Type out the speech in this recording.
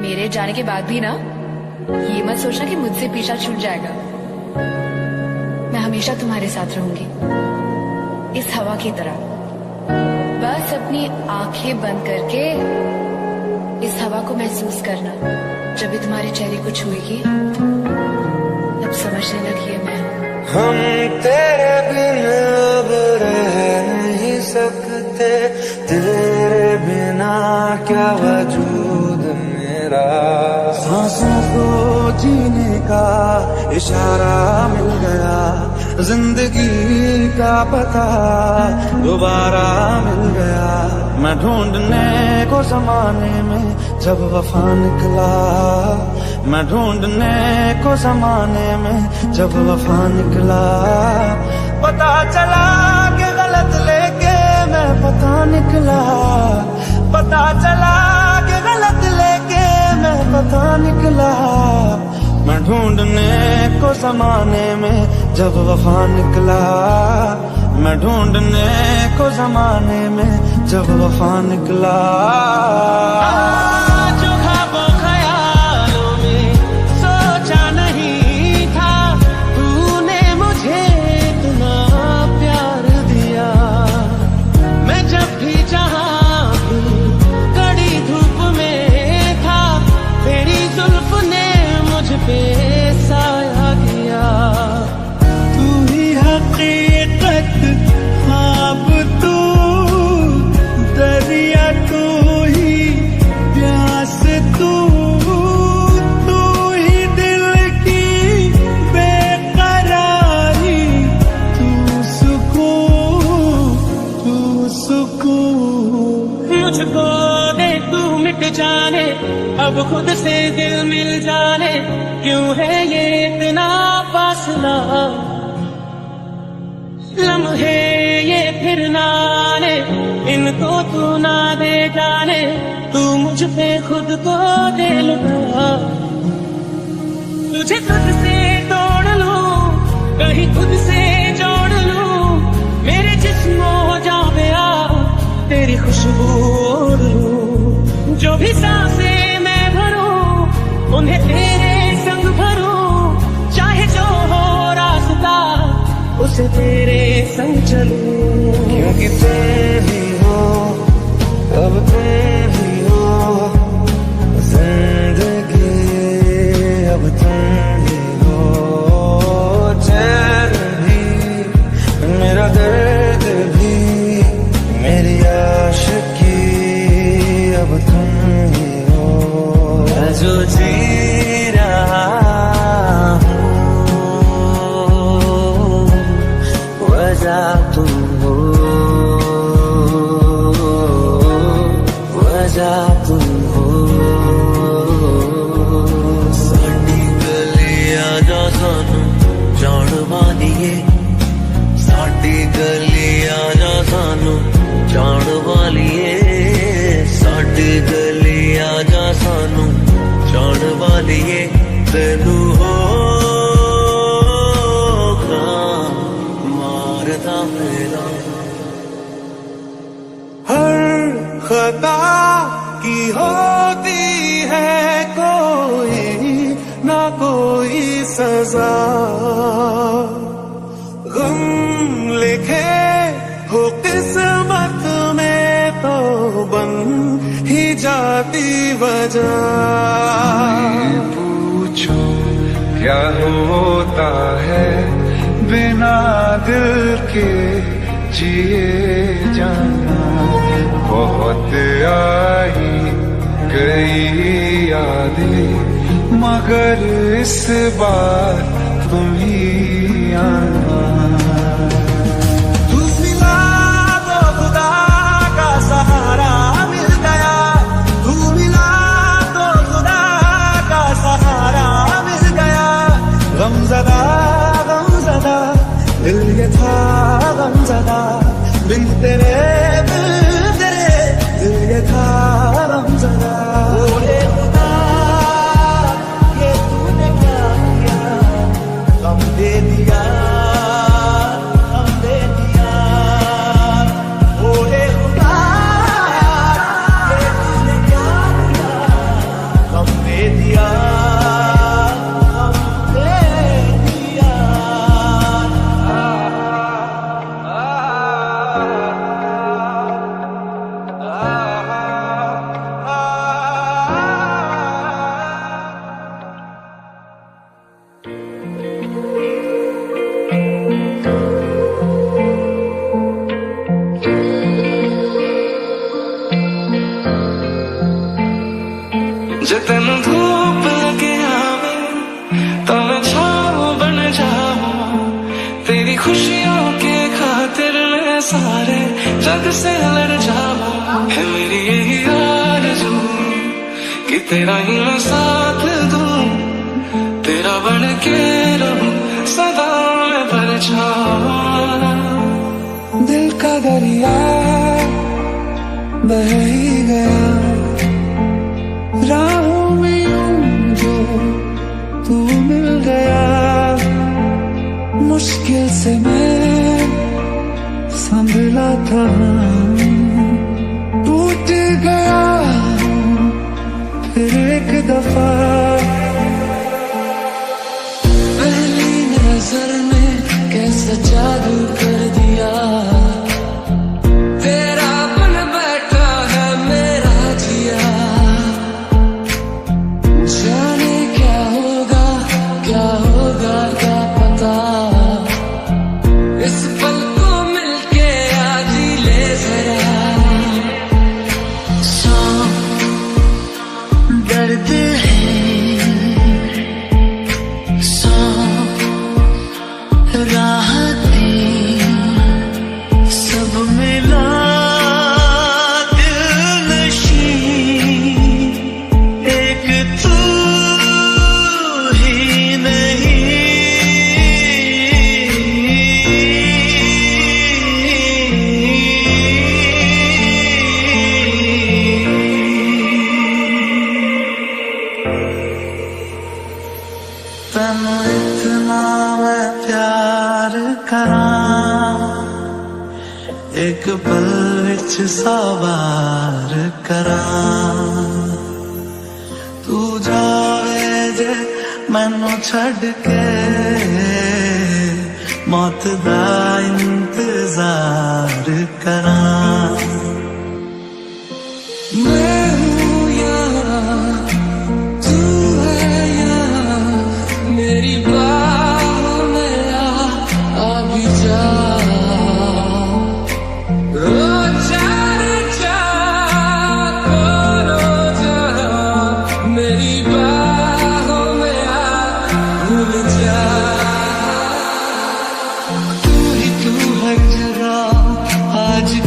मेरे जाने के बाद भी ना ये मत सोचना कि मुझसे पीछा छूट जाएगा। मैं हमेशा तुम्हारे साथ रहूंगी, इस हवा की तरह। बस अपनी आंखें बंद करके इस हवा को महसूस करना। जब भी तुम्हारे चेहरे को छुएगी तब समझने लगी है मैं हूं। हम तेरे बिन अब रह नहीं सकते, तेरे बिना क्या वजूद मेरा। सांसों को जीने का इशारा मिल गया, जिंदगी का पता दोबारा मिल गया। मैं ढूंढने को जमाने में जब वफा निकला, मैं ढूंढने को जमाने में जब वफा निकला। पता चला कि गलत लेके मैं पता निकला, पता चला कि गलत लेके मैं पता निकला। मैं ढूंढने को जमाने में जब वफा निकला, मैं ढूंढने को जमाने में जब वफा निकला। जो ख्वाबों ख्यालों में सोचा नहीं था, तूने मुझे इतना प्यार दिया। मैं जब भी जहाँ भी कड़ी धूप में था, तेरी जुल्फ ने मुझ पे साया किया। तू ही हकीकत, ख्वाब तू, दरिया तू ही, प्यास तू, तू ही दिल की बेकरारी। तू सुकून, तू सुकून। मुझको दे तू मिट जाने, अब खुद से दिल मिल जाने। क्यों है ये इतना फासला, लम्हे ये फिर ना आने, इनको तू ना दे जाने। तू मुझ पे खुद को दे लुटा, तुझे खुद से तोड़ लूं, कहीं खुद से जोड़ लूं। मेरे जिस्म हो जावे आ, तेरी खुशबू ओढ़ लूं। जो भी सांसें मैं भरूं, उन्हें तेरे संग भरूं। चाहे जो हो रास्ता, उसे तेरे संग चलूं। क्योंकि तुम ही हो, अब तुम ही हो जिंदगी, अब तुम ही हो। चैन भी, मेरा दर्द भी, मेरी आशिकी, अब तुम ही हो। मैं जो जी रहा वजह तुम हो, वजह तुम हो। साडी गलियां जा सानू जान वालिए, साडी गलियां जा सानू जान वालिए। साडी गलियां जा सानू जान वालिए। तेनू हो हर खता की होती है कोई ना कोई सजा, गम लिखे हो किस्मत में तो बन ही जाती वजह। पूछो क्या होता है बिना दिल के जिए जाना। बहुत आई गई यादें, मगर इस बार तुम ही आना। तू मिला तो खुदा का सहारा मिल गया, तू मिला तो खुदा का सहारा मिल गया। गमज़दा गमज़दा दिल ये था गमज़दा, बिन तेरे दिल ये था गमज़दा। ओए खुदा ये तूने क्या किया, गम दे दिया जे तेन धूप लगे आवे तो मैं छाँव बन जाऊं तेरी खुशियों के खातिर मैं सारे जग से लड़ जाऊं है मेरी यही आरज़ू कि तेरा ही मैं साथ दूं तेरा बन के रहूं सदा मैं परछावा दिल का दरिया बह ही गया राहों में यूं जो तू मिल गया मुश्किल से मैं संभला था टूट गया फिर एक दफा पहली नजर में कैसा जादू कर दिया तेरा बन बैठा है मेरा जिया जाने क्या होगा क्या पता इस पल को मिलके आज ही ले जरा सौ दर्द है सौ राहतें सब मिला दिलनशी एक तू ही तैनू इतना मैं प्यार करां एक पल विच सौ बार करां तू जावे जे मैनू छड़ के मौत दा इंतजार करां मैं हूँ यहाँ तू है यहाँ मेरी बाहों में आ भी जा रोजा करो जा मेरी बाहों में भूल जा तू ही तू है जरा आज